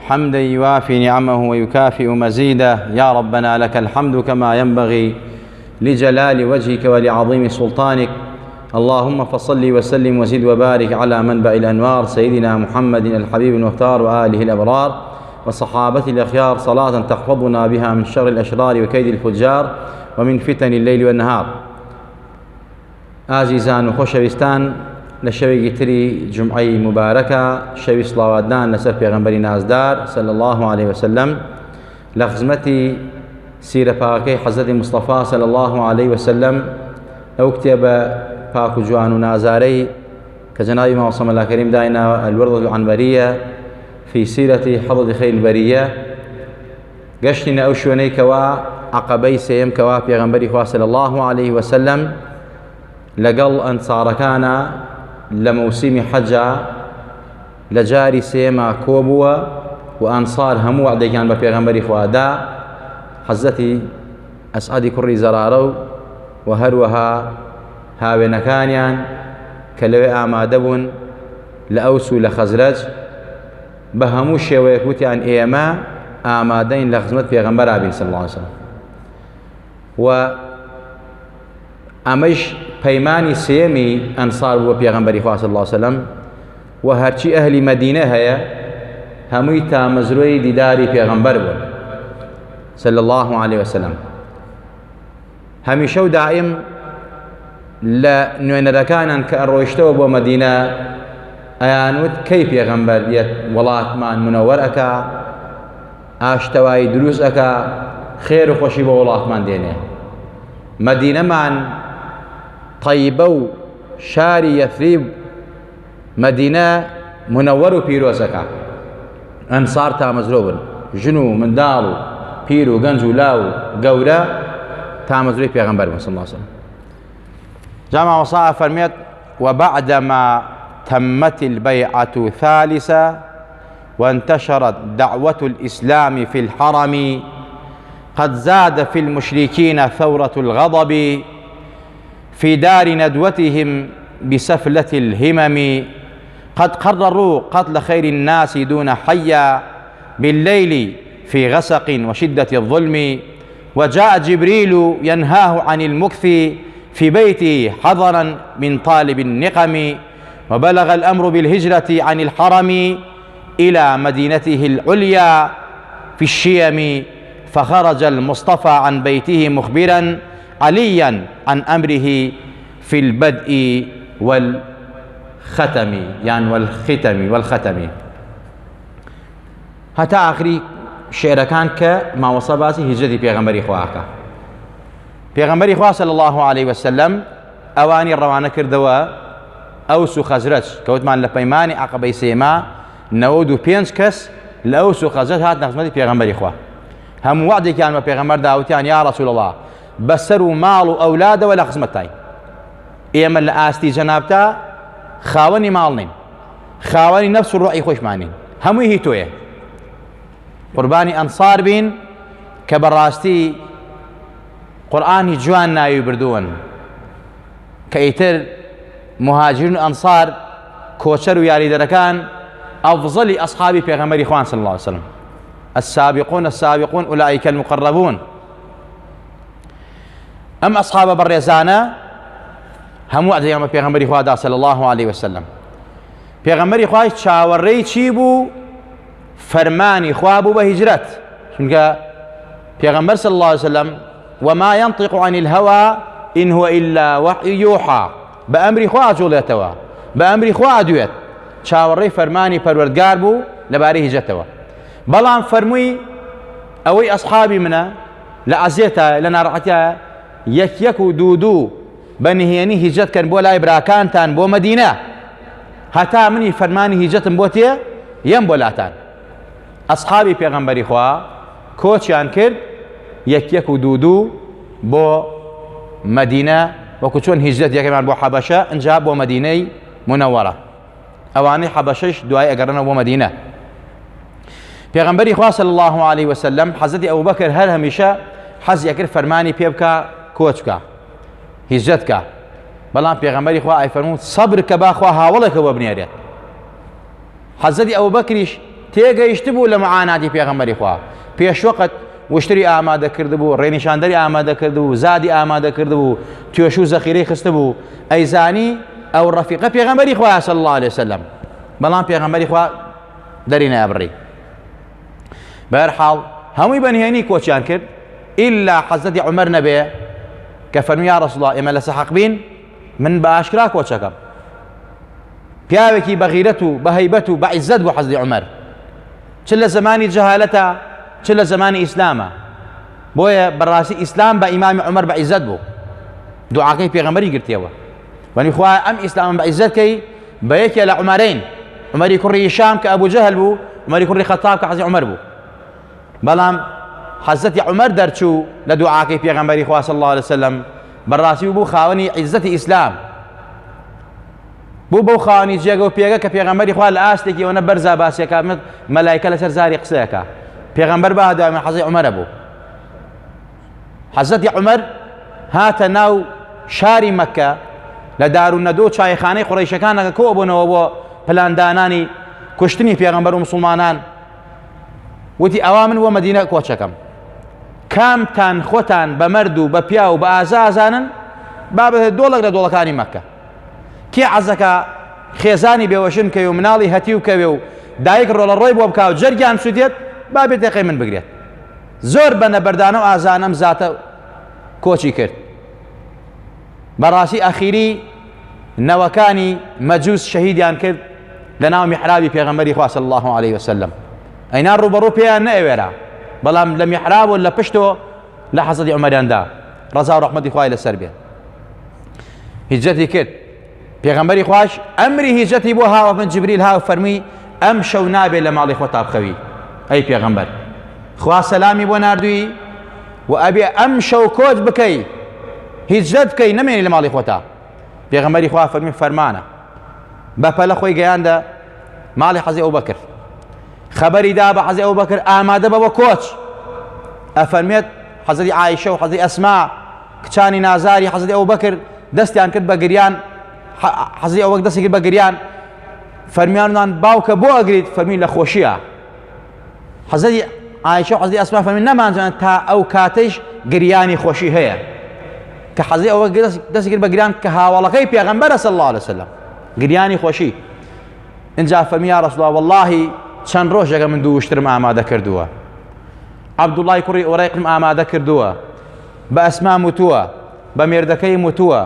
حمدا يوافي نعمه ويكافئ مزيده. يا ربنا لك الحمد كما ينبغي لجلال وجهك ولعظيم سلطانك. اللهم فصل وسلم وزد وبارك على منبع الأنوار سيدنا محمد الحبيب المختار وآله الأبرار وصحابته الأخيار، صلاة تحفظنا بها من شر الأشرار وكيد الفجار ومن فتن الليل والنهار. ئازیزان و خۆشەویستان، لە شەوێکی تری جمعەی مبارەکە، شەوی سڵاواتدان لەسەر پێغەمبەری نازدار صلی الله عليه وسلم، لە خزمەتی سیرە پاکەی حەزرەتی مستەفا صلی الله عليه وسلم، ئەو کتێبە پاک و جوان و نازارەی کە جەنابی مامۆستا مەلا کەریم دایناوە الوردة العنبەریە في سیرەتی حەضرەتی خەیری البەریە، گەشتینە ئەو شوێنەی کەوا عەقەبەی سێیەم کەوا پێغەمبەری خوا صلی الله عليه وسلم لەگەڵ ئەنسارەکانە لە مەوسیمی حەجە لە جاری سێما کۆبووە و ئەنسار هەموو وعدێکیان بە پێغەمبەری خوادا، حەزرەتی ئەسعەدی کوڕی زەرارە و هەروەها هاوێنەکانیان کە لەوێ ئامادە بوون لە ئەوس و لە خەزرەج، بە هەموو شێوەیەک وتیان ئێمە ئامادەین لە خزمەت پێغەمبەرا بین صلی الله عليه وسلم. و ئەمەش پەیمانی سێمی ئەنسار بووە پێغەمبەری خوا صلی الله عليه وسلم، و هەرچی ئەهلی مەدینە هەیە هەمووی تامەزرۆی دیداری پێغەمبەر بوون صلی الله عليه وسلم. هەمیشە و دائیم لە نوێنەرەکانان کە ئەڕۆیشتەوە بۆ مەدینە ئەیانوت کەی پێغەمبەر دێت وڵاتمان منەوەر ئەکا، ئاشتەوایی دروست ئەکا، خێر و خۆشی بۆ وڵاتمان دێنێ. مەدینەمان طەیبە و شاری یەثریب مەدینە منەوەر و پیرۆزەکە، ئەنسار تامەزرۆ بن، ژن و منداڵ و پیر و گەنج و لاو و گەورە تامەزرۆی پێغەمبەر بن صلی الله عليه وسلم. جا مامۆستا فەرمێت وبعدما تمت البيعة ثالثة وانتشرت دعوة الإسلام في الحرم قد زاد في المشركين ثورة الغضب في دار ندوتهم بسفلة الهمم قد قرروا قتل خير الناس دون حيا بالليل في غسق وشدة الظلم وجاء جبريل ينهاه عن المكث في بيته حذرا من طالب النقم وبلغ الأمر بالهجرة عن الحرم إلى مدينته العليا في الشيم فخرج المصطفى عن بيته مخبرا عليا عن أمره في البدء والختم، يعني والختم هتا آخری شعرەکان کە ماوەسە باسی هیجرەتی پێغەمبەری خواکە. پێغەمبەری خوا صلی الله عليه وسلم ئەوانی ڕەوانە کردەوە ئەوس و خەزرەج کە وتمان لە پەیمانی عەقەبەی سێما 95 کەس لە ئەوس و خەزرەج هاتنە خزمەتی پێغەمبەری خوا، هەموو وعدێکیان بە پێغەمبەر داوتیان یا ڕەسوول الله بەسەر و ماڵ و ئەولادەوە لە خزمەتتاین، ئێمە لە ئاستی جەنابتا خاوەنی ماڵ نین، خاوەنی نەفس و ڕوحی خۆشمانین، هەمووی هی تۆیە. قوربانی ئەنسار بین کە بەڕاستی قورئانی جوان ناوی بردوون کە ئیتر مهاجرین و ئەنسار کۆچەر و یاریدەرەکان ئەفزەلی ئەصحابی پێغەمبەری خوان صلی الله عليه وسلم، السابقون السابقون أولئك المقربون. أم أصحاب بريزانا هم وعد يوم پیغمبری خوا صلی الله عليه وسلم. پیغمبری خوا چاوەڕێی چی بوو؟ فەرمانی خوا بوو بە هیجرەت، چونکە پیغمبر صلی الله عليه وسلم وما ينطق عن الهوى إن هو إلا وحي يوحى، بأمر خوا جوڵێتەوە، بأمر خوا ئەدوێت، چاوەڕێی فەرمانی پەروەردگار بوو لەبارەی هیجرەتەوە. بەڵام فەرمووی ئەوەی ئەصحابی منە لە عەزیەتە لە ناڕەحەتیە یەک و دوو بەنهێنی هیجرەتکەن بۆ لای براکانتان بۆ مەدینە، هەتا منی فەرمانی هیجرەتم بۆ تێ یەم بۆ لاتان. ئەصحابی پێغەمبەری خوا کۆچیان کرد یەک و دوو بۆ مەدینە، وەکو چۆن هیجرەت یەکەمان بۆ حەبەشە ئەنجا بۆ مەدینەی منەوەرە، ئەوانەی حەبەشەش دوای ئەگەڕێنەوە بۆ مەدینە. پێغەمبەری خوا صلی الله عليه وسلم حەزرەتی ئەبوبەکر هەر هەمیشە حەزی کرد فەرمانی پێ بکە کۆچ بکە هیجرەت بکە، بەڵام پێغەمبەری خوا ئەیفەرموو سەبر کە با خوا هاوڵێکە بۆ بنێرێت. حەزرەتی ئەبوبەکریش تێگەیشت بوو لە معاناتی پێغەمبەری خوا پێشوەقت وشتری ئامادە کرد بوو ڕێنیشاندەری ئامادە کرد بوو زادی ئامادە کرد بوو توێش و زەخیرەی خست بوو ئەیزانی ئەو ڕەفیقە پێغەمبەری خوا صلی الله عليه وسلم بەڵام پێغەمبەری خوا دەری نایبڕی بەهەرحاڵ هەمووی بەنهێنی کۆچیان کرد ئیلا حەزەتی عومەر نەبێ کە فەرمی یا ڕەسوڵ الله ئێمە لە سەحەق بین من بە ئاشکرا کۆچەکەم پیاوێکی بە غیرەت و بە هەیبەت و بە عیزەت بوو حەزەتی عومەر چ لە زمانی جەهالەتە چ لە زمانی ئیسلامە بۆیە بەڕاستی ئیسلام بە ئیمامی عومەر بە عیزەت بوو دوعاکەی پێغەمبەری گرتیەوە وەنی خوا ئەم ئیسلام بە عیزەتکەی بە یەکێ لە عومەرەین عومەری کوڕی هیشام کە ئەبوو جەهل بوو عومەری کوڕی خەتاب کە حەزەتی عومەر بوو بەڵام حەزەتی عومەر دەرچوو لە دوعاکەی پێغەمبەری خوا صلی الله عليه وسلم بەڕاستی بوو خاوەنی عیزەتی ئیسلام بوو بەو خاوەنی جێگە و پێگە کە پێغەمبەری خوا لە ئاستێکی ئەوەنە بەرزا باسیەکە مەلایکە لەسەر زاری قسەیەکە پێغەمبەر بەهادای من حەزەتی عومەرە بوو حەزەتی عومەر هاتە ناو شاری مەککە لە دارونەدۆ چایخانەی قوڕەیشەکانەکە کۆ بوونەوە بۆ پلاندانانی کوشتنی پێغەمبەر و مسڵمانان وتی ئەوا من وە مەدینە کۆچەکەم کامتان خۆتان بە مەرد و بە پیا و بە ئازا ئازانن با بێت دۆڵێک لە دۆڵەکانی مەککە کێ عەزەکە خێزانی بێوەشن کەوێ و مناڵی هەتی و کەوێ و دایک ڕۆڵە ڕۆی بۆ بکا و جەرگیان سوودێت با بێت دەقەی من بگرێت زۆر بە نەبەردانە و ئازانەم زاتە کۆچی کرد بەڕاستی ئەخیری نەوەکانی مەجووس شەهیدیان کرد لە ناو میحرابی پێغەمبەری خوا صلی الله عليه وسلم ئەینا ڕوبەڕوو پێیان نەئەوێرا بەڵام لە میحراب و لە پشتەوە لە حەزەتی عومەریاندا ڕەزا و ڕەحمەتی خوای لەسەر بێت هیجرەتی کرد پێغەمبەری خوش ئەمری هیجرەتی بۆ هاوە بن جبریل هاو فەرمی ئەم شەو نابێت لە ماڵی خۆتا بخەوی ئەی پێغەمبەر خوا سەلامی بۆ ناردووی و ئەبێ ئەم شەو کۆچ بکەی هیجرەت بکەی نەمێنی لە ماڵی خۆتا پێغەمبەری خوا فەرمی فەرمانە بەپەلە خۆی گەیاندە ماڵی حەزی ئەوبەکر خەبەری دا بە حەزی ئەوبەکر ئامادە بە کۆچ ئەفەرمێت حەزەتی عایشە و حەزەتی ئەسما کچانی نازاری حەزەتی ئەوبەکر دەستیان کرد بە گریان حەزەتی ئەوبەکر دەستی کرد بە گریان فەرمیانان باوکە بۆ ئەگریت فەرمی لە خۆشیە حەزەتی عایشە و حەزەتی ئەسما فەرمی نەمانزانێت تا ئەو کاتەیش گریانی خۆشی هەیە کە حەزەتی ئەوبەکر دەستی کرد بە گریان کە هاوڵەکەی پێغەمبەرە صلی الله عليه وسلم گریانی خۆشی اینجا فەرمی یا ڕەسوڵ الله واللهی چەند ڕۆژێکە من دوو وشترم ئامادە کردووە عەبدوڵڵای کوڕی ئۆڕەیقم ئامادە کردووە بە ئەسمام وتووە بە مێردەکەی وتووە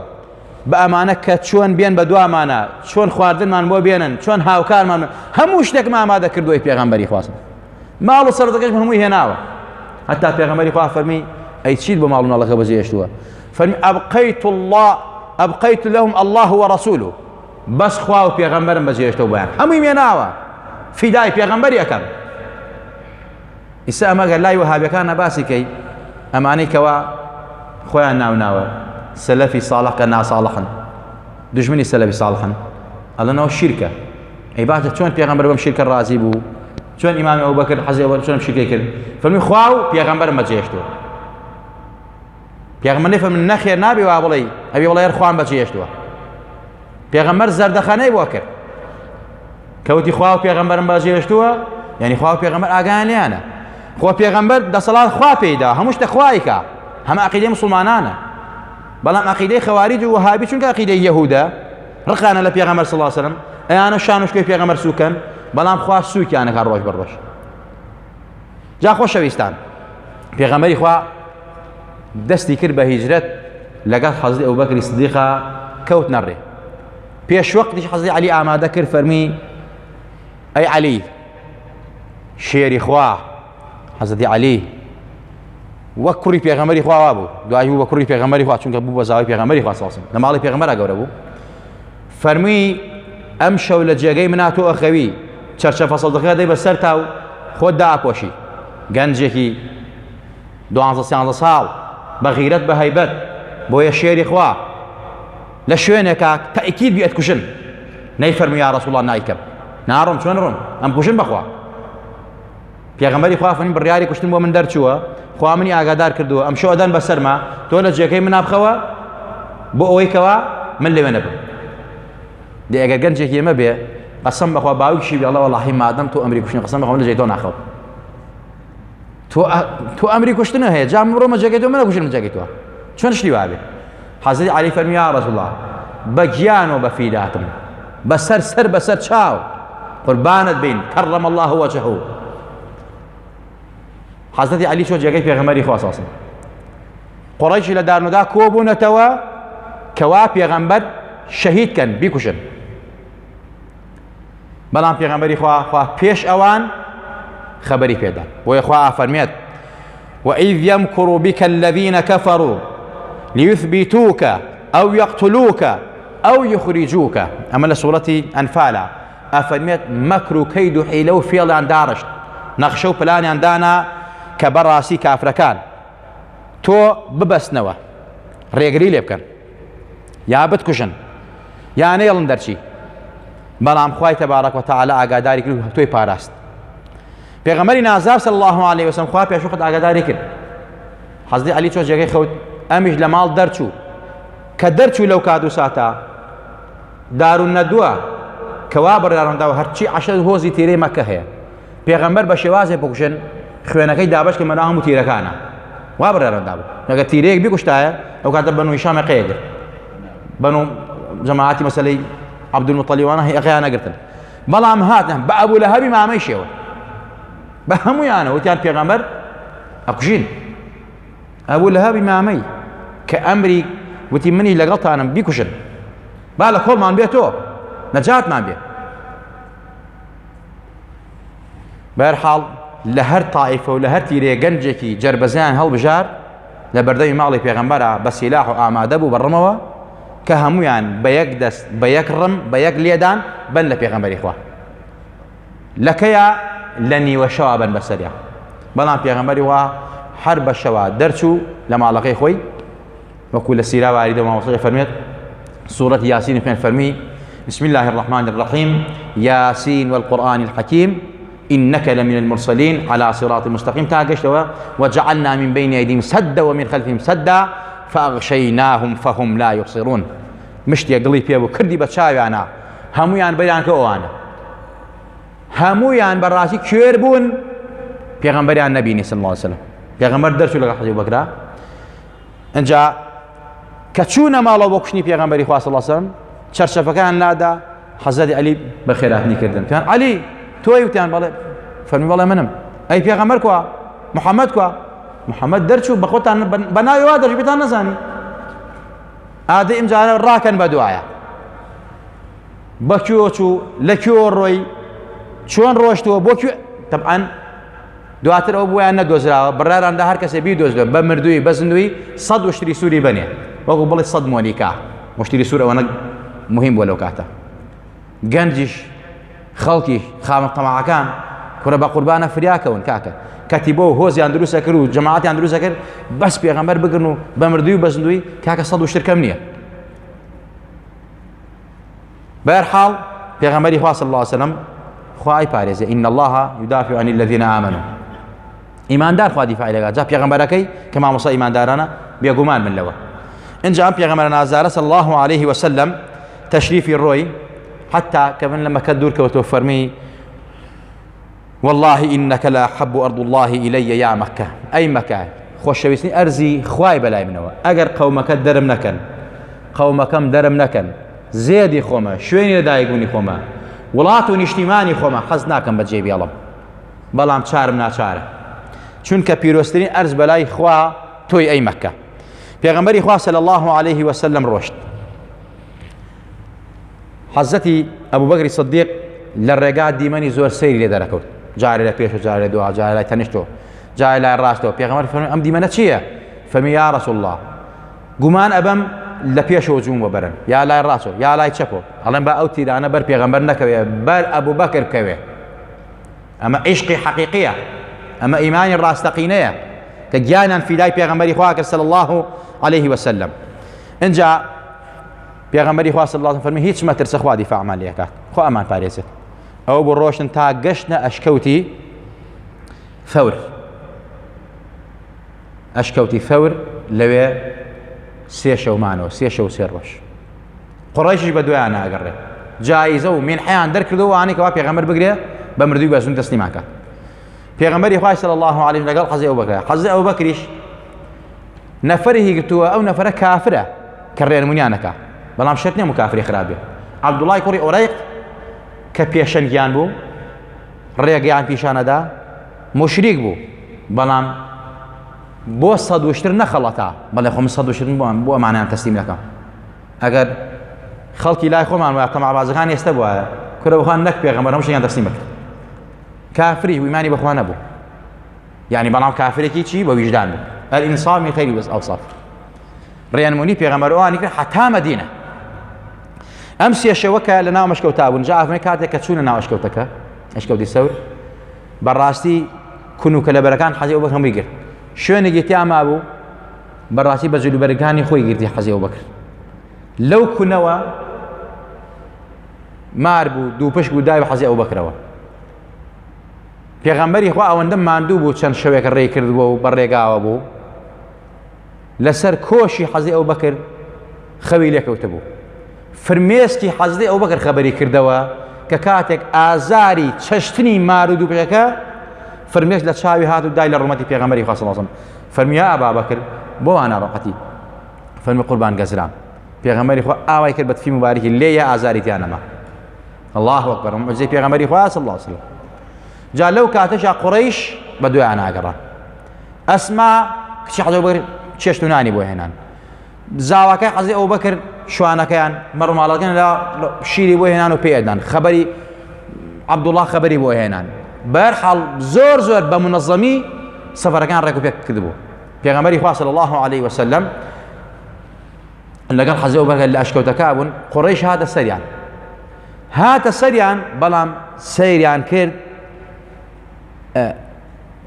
بە ئەمانە کە چۆن بێن بە دوامانە چۆن خواردنمان بۆ بێنن چۆن هاوکارمان هەموو شتێکم ئامادە کردووەی پێغەمبەری خواستن ماڵ و سەرەتەکەش هەمووی هێناوە هەتا پێغەمبەری خوا فەرمی ئەی چیت بۆ ماڵ و ناڵەکە بەجێهێشتووە فەرمی ئەبقەیت لەهم الله وەڕەسوولو بەس خوا و پێغەمبەرم بەجێهێشتەوە بەیان هەمووی هێناوە فیدای پێغەمبەری ئەەکەم ئیسا ئەمە گەر لای وەهابیەکانە باسی کەی ئەمانەی کەوا خۆیان ناوناوە سەلەفی ساڵح کە ناساڵحن دژمنی سەلەفی ساڵحن ئەڵێنەوە شیرکە ئەی باشە چۆن پێغەمبەر بەم شیرکە ڕازی بوو چۆن ئیمامی ئەوبەکر حەزی ئەوە چۆن شیرکەی کرد فەرمی خوا و پێغەمبەرم بەجێهێشتووە پێغەمبەر نەفەرمی نەخێر نابێ وا بڵێ ئەبێ بڵێ خوان بەجێهێشتووە پێغەمبەر زەردەخانەی بۆ کرد کەوتی خوا و پێغەمبەرم بەجێهێشتووە یعنی خوا و پێغەمبەر ئاگایان لێیانە خۆ پێغەمبەر دەسەڵات خوا پێیدا هەموو شتە خوایکە هەمە عەقیدەی موسڵمانانە بەڵام عەقیدەی خەواریج و وەهابی چونکە عەقیدەی یەهودە ڕقانە لە پێغەمبەر صلی الله عليه وسلم ئەیانە شان و شکۆی پێغەمبەر سووکەن بەڵام خوا سووکیانەکە ڕۆژ بەڕۆژ جا خۆشەویستان پێغەمبەری خوا دەستی کرد بە هیجرەت لەگەڵ حەزەتی ئەبوبەکری سیدیقا کەوت نەڕێ پێش وەختیش حەزەتی عەلی ئامادە کرد فەرمی ئەی عەلی شێری خوا حەزەتی عەلی وەک کوڕی پێغەمبەری خوا وا بوو دوای بوو بە کوڕی پێغەمبەری خوا چونکە بوو بە زاوای پێغەمبەری خوا سەڵسم لە ماڵی پێغەمبەرا گەورە بوو فەرمووی ئەم شەو لە جێگەی منا تۆ ئەخەوی چەرچە فەسەڵدەکە دەی بەسەر تا و خۆت دائەپۆشی گەنجێکی 12 ساڵ بە غیرەت بە هەیبەت بۆیە شێری خوا لە شوێنێکە تەئکید بێت کوشن نەیفەرمووی یا ڕەسوڵ الله نایکەم ناڕۆم چۆن ڕۆم ئەم کوشن بەخوا پێغەمبەری خوا فەرمی بڕیاری کوشتن بۆ من دەرچووە خوا منی ئاگادار کردووە ئەم شەو ئەدەن بەسەرما تۆ لە جێگەی منا بخەوە بۆ ئەوەی کەوا من لەوێ نەبم دێ ئەگەر گەنجێکی ئێمە بێ قسم بخوا باوکیشی الله والله مادام تو ئەمری کوشتن قسم بخوا لە جێی تۆ ناخەوم تۆ ئەمری کوشتنە هەیە جا من ڕۆمە جێگەی تۆ منە کوشتن جێگەی تۆ چۆن شتی وابێ حەزرەتی عەلی فەرمی یا ڕەسوڵ الله بە گیان و بە فیداتم بەسەر سەر بەسەر چاو قوربانت بین کەڕەم الله وەجهه حەزرەتی عەلی چۆن جێگەی پێغەمبەری خوا ساسن قوڕەیشی لە دارنودا کۆبوونەتەوە کەوا پێغەمبەر شەهیدکەن بیکوشن بەڵام پێغەمبەری خوا پێش ئەوان خەبەری پێدا بۆیە خوا فەرمێت وإذ يمكر بك الذين كفروا ليثبتوك أو يقتلوك أو يخرجوك أما لسورة أنفال أفرميت مكر كيد حيلو فيل عن دارشت نخشو بلان عندنا كبراسي كافركان تو ببسنوا ريقري ليبكن يا بتكشن يا نيلن درشي بلام خواي تبارك وتعالى أقاداري كل توي باراست پیغمبری نازار صلی الله علیه وسلم خوا پیش وقت آگاداری کرد حضرت علی چۆن جێگەی خەوت ئەمیش لە ماڵ دەرچوو کە دەرچوو لەو کادو ساتا دارو نەدووە کەوا بڕیاڕەنداوە هەرچی عەشەر هۆزی تیرەی مەکە هەیە پێغەمبەر بە شێوازێک بکوژن خوێنەکەی دابەش کە مەنا هەموو تیرەکانە وا بڕیاڕەنداوە نەگە تیرەیەک بیکوشتایە ئەو کاتە بەنو هیشام قەیەگر بەنو جەماعەتی مەسەلەی عەبدولموطەلیبانە قەیان نەگرتن بەڵام هاتن بە ئەبوو لەهەبی مامەی شێوە بە هەموویانە وتیان پێغەمبەر ئەکوژین ئەبوو لەهەبی مامەی کە ئەمری وتی منی لەگەڵتانم بیکوشن با لە کۆڵمان بێتەوە نەجاتمان بێ بەهەرحاڵ لە هەر تائیفە و لە هەر تیرەیە گەنجێکی جەربەزیان هەڵبژار لە بەردەمی ماڵی پێغەمبەرە بە سیلاح و ئامادە بوو بەڕمەوە کە هەموویان بە یەک دەست بە یەک ڕم بە یەک لێدان بن لە پێغەمبەری خوا لەکەیە لە نیوە شەوا بن بەسەریا بەڵام پێغەمبەری وا هەر بە شەوا دەرچوو لە ماڵەکەی خۆی وەکو لە سیرا واریدە مامۆستای فەرمێت سورة ياسين فين فرمي بسم الله الرحمن الرحيم ياسين والقرآن الحكيم إنك لمن المرسلين على صراط مستقيم تاقشتوا وجعلنا من بين أيديهم سدا ومن خلفهم سدا فأغشيناهم فهم لا يبصرون مشتي قلي بيبو كردي بتشاوي أنا همويان بيان كوانا همویان بەڕاستی کوێر بوون پێغەمبەریان نەبینی صلی الله علیه وسلم پێغەمبەر دەرچوو لەگەڵ حەزی بەکرا ئەنجا کە چوونە ماڵەوە بۆ کوشتنی پێغەمبەری خوا صلی الله علیه وسلم چەرچەفەکان لادا حەزەتی عەلی بەخێرهاتنی کردن پێیان عەلی تۆی وتیان بەڵێ فەرمی بەڵێ منم ئەی پێغەمبەر کوا محەممەد کوا محەممەد دەرچوو بە خۆتان بە ناوی وا دەژ بێتان نەزانی ئادەی ئەمجارە ڕاکەن بە دوایە بە کوێ چوو لە کوێ ڕۆی چۆن ڕۆشتەوە بۆ کوێ تەبعەن دواتر ئەو بۆیان نەدۆزراوە بڕاراندا هەر کەسێ بیدۆزرێت بە مردووی بە زیندوی 100 وشتری سووری بنێ وەکو بڵێ 100 مۆنیکا وشتری سوور ئەوەنە مهم بووە لەو کاتە گەنجیش خەڵکی خامە تەماعەکان کوڕە بە قوربانە فریاکەون کاکە کەتی بۆ هۆزیان دروستە کرد و جەماعەتیان دروستە کرد بەس پێغەمبەر بگرن و بە مردووی و بە زیندوی کاکە 100 وشتر کەم نییە بەهەرحاڵ پێغەمبەری خوا صلی الله علیه وسلم خواهی پارێزێ إن الله يدافع عن الذين آمنوا ئیماندار خوا دیفاعی لەگات جا پێغەمبەرەکەی کە مامۆستا ئیماندارانە بێگومان من لەوە ئەنجا ئەم پێغەمبەرە نازارە صلی الله عليه وسلم تەشریفی ڕۆی حتى کە من لە مەکە دوور کەوتەوە فەرمی والله إنك لأحب أرض الله إلي يا مكة أي مكة خۆشەویستنی ئەرزی خوای بەلای منەوە ئەگەر قەومەکەت دەرم نەکەن قەومەکەم دەرم نەکەن زێدی خۆمە شوێنی لەدایکبوونی خۆمە وڵات و نیشتیمانی خۆمە حەز ناکەم بە جێبیاڵم بەڵام چارم ناچارە چونکە پیرۆستترین ئەرز بەلای خوا تۆی ئەی مەکە پێغەمبەری خوا صلی الله عليه وسلم ڕۆشت حەزەتی ئەبوبەکری سیدیق لە ڕێگا دیمەنی زۆر سەیری لێ دەرەکەوت جارێ لە پێش و جارێ لە دووە جارێ لای تەنیشتەوە جارێ لای ڕاستەوە پێغەمبەر فەرمووی ئەم دیمەنە چییە فەرمی یا ڕەسوڵ الله گومان ئەبەم لە پێشەوە جوون وەبەرن یا لای ڕاستەوە یا لای چەپەوە ئەڵێن بە ئەو تیرانە بەر پێغەمبەر نەکەوێ بەر ئەبوبەکر بکەوێ ئەمە عیشقی حەقیقیە ئەمە ئیمانی ڕاستەقینەیە کە گیانیان فیدای پێغەمبەری خوا کرد صلی الله عليه وسلم اینجا پێغەمبەری خوا صلی الله عليه وسلم فەرمی هیچ مەترسە خوا دیفاعمان لێ کات خوا ئەمان پارێزێت ئەو بۆ ڕۆشتن تا گەشتنە ئەشکەوتی فەور ئەشکەوتی فەور لەوێ سێ شەومانەوە سێ شەو سێ ڕۆژ قوڕەیشیش بە دوایان ناگەڕێ جایزە و منحیان دەرکردەوە وانەی کەوا پێغەمبەر بگرێ بە مردووی بەزون تەسلیماکە. پێغەمبەری خوای صلی الله علیه لەگەڵ حەزی ئەوبەکر، حەزی ئەوبەکریش نەفەرێکی گرتووە، ئەو نەفەرە کافرە کە ڕێنمونیانەکە، بەڵام شەرت نییە کافری خراپێ. عەبدوڵای کوڕی ئۆرەیق کە پێشەنگیان بوو، ڕێگەیان پیشانەدا، مشریک بوو، بەڵام بۆ سەدوشتر نەخەڵەتا، بەڵێ خۆم سەدوشتر بۆ ئەمانیان تەسلیم دەکەم. ئەگەر خەڵکی لای خۆمان وایە تەمەعبازەکان ئێستا بووایە کورەوخان نەک پێغەمبەر هەموو شتیان تەسلیم بکرد. کافریش بوو، ئیمانی بەخوا نەبوو، یعنی بەڵام کافرێکی چی بە ویجدان بوو. الئینسان من خەیری ئەوصاف. ڕێنمونی پێغەمبەر ئەوانی کرد حتا مەدینە. ئەم سێ شەوەکە لە ناو مەشکەوتا بوون. جا ئەفەرمێ کاتێک کە چوونە ناو ئەشکەوتەکە، ئەشکەوتی سەور، بەڕاستی کون و کەلەبەرەکان حەزی ئەوبەکر هەمووی گرت. شوێنێکی تیاما بوو، بەڕاستی بە جلوبەرەکانی خۆی گرتی حەزی ئەوبەکر. لەو کونەوە مار بوو، دوو پشت بوو دای بە حەزی ئەوبەکرەوە. پێغەمبەری خوا ئەوەندە ماندوو بوو چەند شەوێک ڕێی کردبووە و بەڕێگاوە بوو، لەسەر کۆشی حەزی ئەوبەکر خەوی لێکەوتە بوو. فرمێسکی حەزی ئەوبەکر خەبەری کردەوە کە کاتێک ئازاری چەشتنی مار و دووپشەکە فرمێش لە چاوی هات و دای لە ڕومەتی پێغەمبەری خوا صلی الله علیه و سلم. فەرمی یا ئەبا بەکر بۆ وا ناڕەحەتی؟ فەرمی قوربان گەزرام. پێغەمبەری خوا ئاوای کرد بە تفی مبارەکی لێ یا ئازاری تیان نەما. الله ئەکبەر، معجزەی پێغەمبەری خوا صلی الله علیه و سلم. جا لەو کاتەشا قوڕەیش بە دوایان ئاگەڕا. ئەسما کچی حەزی ئەوبەکر چێشت و نانی بۆ هێنان. زاواکەی حەزی ئەوبەکر شوانەکەیان مەڕماڵەکەیان لە شیری بۆ هێنان و پێدان، خەبەری عەبدوڵڵا خەبەری بۆ هێنان. بەرحەڵ زۆر زۆر بە منەظەمی سەفەرەکان ڕێک و پێک کردبوو. پێغەمبەری خوا صلی الله علیه و سلم لەگەڵ حەزی ئەوبەکر لە ئەشکەوتەکە بوون. قوڕەیش هاتە سەریان، بەڵام سەیریان کرد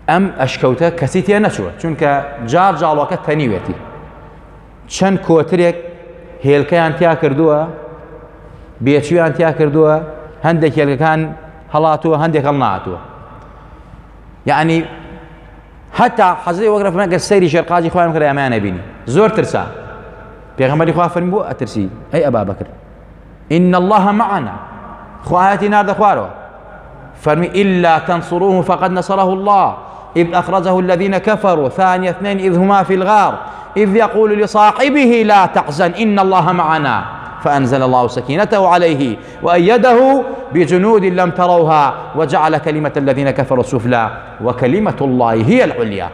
ئەم ئەشکەوتە کەسی تێ نەچووە، چونکە جار جاڵۆکە تەنیوێتی. چەند کۆترێک هێلکەیان تیا کردووە، بێچویان تیا کردووە، هەندێک هێلکەکان هەڵاتووە، هەندێک هەڵ نهاتووە. یعنی هەتا حەزی ئەوبەکر فەرمێ ئەگەر سەیری شێرقاجی خۆیان بکرێ ئەمایان نەبینی. زۆر ترسا. پێغەمبەری خوا فەرمی بۆ ئەترسی؟ ئەی ئەبا بەکر إن الله معنا، خواهاتی ناردە خوارەوە. فرمي إلا تنصروه فقد نصره الله إذ أخرجه الذين كفروا ثاني اثنين إذ هما في الغار إذ يقول لصاحبه لا تحزن إن الله معنا فأنزل الله سكينته عليه وأيده بجنود لم تروها وجعل كلمة الذين كفروا السفلى وكلمة الله هي العليا.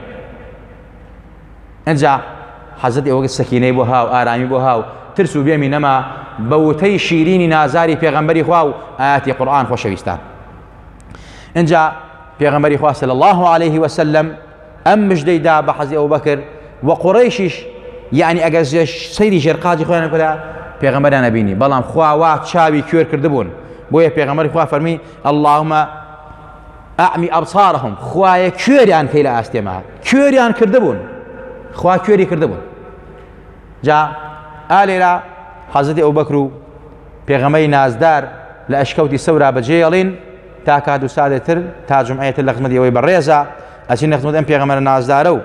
انجا حەزەتی ئەوە سەکینەی بۆ هاو، ئارامی بۆ هاو، ترس و بێمی نەما بەوتەی شیرینی نازاری پێغەمبەری خوا و ئاەتی قورئان خۆشەویستان. اینجا پێغەمبەری خوا صلی الله علیه و سلم ئەم مژدەی دا بە حەزی ئەوبەکر و قوڕەیشیش، یعنی ئەگەر سەیری ژێرقاجی خۆیان بکرا پێغەمبەریان نەبینی، بەڵام خوا وا چاوی کوێر کردبوون. بۆیە پێغەمبەری خوا فەرمی اللهم ئەعمی ئەبصارهم، خوایە کوێریان کەی لە ئاستێما، کوێریان کردبوون، خوا کوێری کردبوون. جا ئالێرا حەزەتی ئەوبەکر و پێغەمبەری نازدار لە ئەشکەوتی سەورا بەجێڵین تا کات و سادێتر تا جمعەیەتر لە خزمەتی ئەوەی بەڕێزە ئەچین لە خزمەت ئەم پێغەمبەرە نازدارە و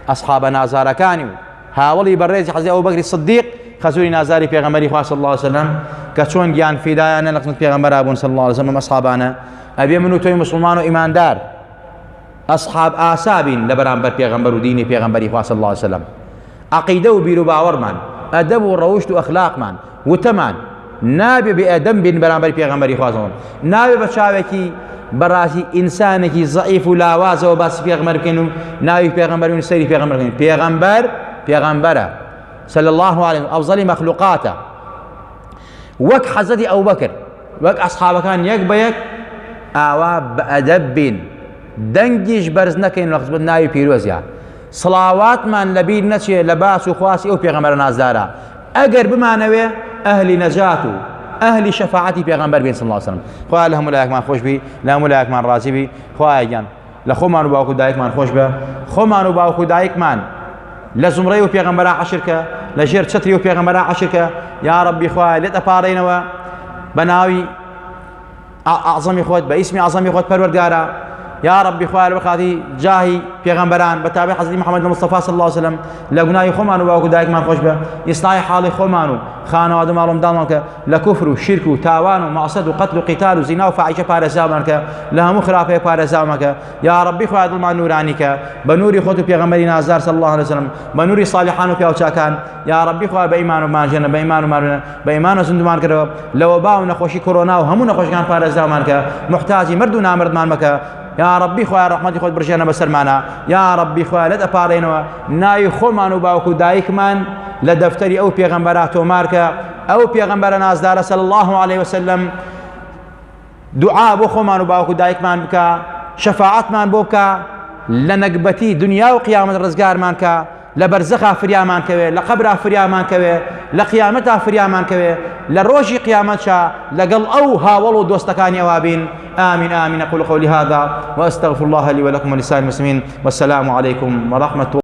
ئەسحابە نازارەکانی و هاوڵی بەڕێزی حەزی ئەوبەکری سدیق خەسووری نازاری پێغەمبەری خوا صلی الله علیه و سلم کە چۆن گیان فیدایانە لە خزمەت پێغەمبەرا بوون صلی الله علیه و سلم. ئەسحابانە ئەبێ من و تۆی مسلمان و ئیماندار ئەسحاب ئاسابین لە بەرامبەر پێغەمبەر و دینی پێغەمبەری خوا صلی الله علیه و سلم. عەقیدە و بیر و باوەڕمان، ئەدەب و ڕەوشت و ئەخلاقمان وتەمان نابێ بێئەدەم بین بەرامبەری پێغەمبەری خوا صلی الله علیه و سلم، نابێ بە چاوێکی بەڕاستی ئینسانێکی زەعیف و لاوازەوە باسی پێغەمبەر بکەین و ناوی پێغەمبەر و سەیری پێغەمبەر بکەین. پێغەمبەر پێغەمبەرە صلی الله علیه و ئەفضەلی مەخلوقاتە. وەک حەزەتی ئەوبەکر وەک ئەسحابەکان یەک بە یەک ئاوا بەئەدەب بین، دەنگیش بەرز نەکەین لە خزمەت ناوی پیرۆزیە. سڵاواتمان لەبیر نەچێ لە باس و خواسی ئەو پێغەمبەرە نازدارە. ئەگەر بمانەوێ ئەهلی نەجات و ئەهلی شەفاعەتی پێغەمبەر بین صلی الله علیه و سلم. خوا لە هەموو لایەکمان خۆش بی، لە هەموو لایەکمان ڕازی بی. خوایە گیان لە خۆمان و باوکو دایکمان خۆش بە، خۆمان و باوکو دایکمان لە زومرەی و پێغەمبەرا عەشرکە، لە ژێر چەتری و پێغەمبەرا عەشرکە. یا ڕەبی خوایە لێت ئەپارڕینەوە بە ناوی ئەعزەمی خۆت، بە ئیسمی ئەعزەمی خۆت پەروەردگارە. يا ربي خوار بخاطي جاهي پیغمبران بتابع حضرت محمد المصطفى صلى الله عليه وسلم لغناي خمان وباوكو دايك مان خوش به اصلاح حال خمانو خانو ادم علم دالك لكفر وشرك وتاوان ومعصد وقتل وقتال وزنا وفاحشه بارزامك لها مخرافه بارزامك يا ربي خوار ظلم نورانيك بنوري خوت پیغمبرنا زار صلى الله عليه وسلم بنوري صالحان وبياوچاكان يا ربي خوار بايمان وما جنه بايمان وما بايمان زندمان كرو لو باو نخوشي كورونا وهمو نخوش كان بارزامك محتاجي مردو نامرد مالك يا ربي خويا رحمتي خود برشانا بسرمانا يا ربي خويا لدى بارينوا ناي خومان وباوكو دايكمان لدفتري او پیغمبراتو ماركا او پیغمبرنا ازدار صلى الله عليه وسلم دعاء بو خومان وباوكو دايكمان بكا شفاعت مان بوكا لنقبتي دنيا وقيامة الرزقار مانكا لبرزخا فريامان كوي لقبرا فريامان كوي لقيامتها فريامان كوي لروجي قيامتها لقل او هاولو دوستكاني اوابين آمين آمين أقول قولي هذا وأستغفر الله لي ولكم ولسائر المسلمين والسلام عليكم ورحمة الله.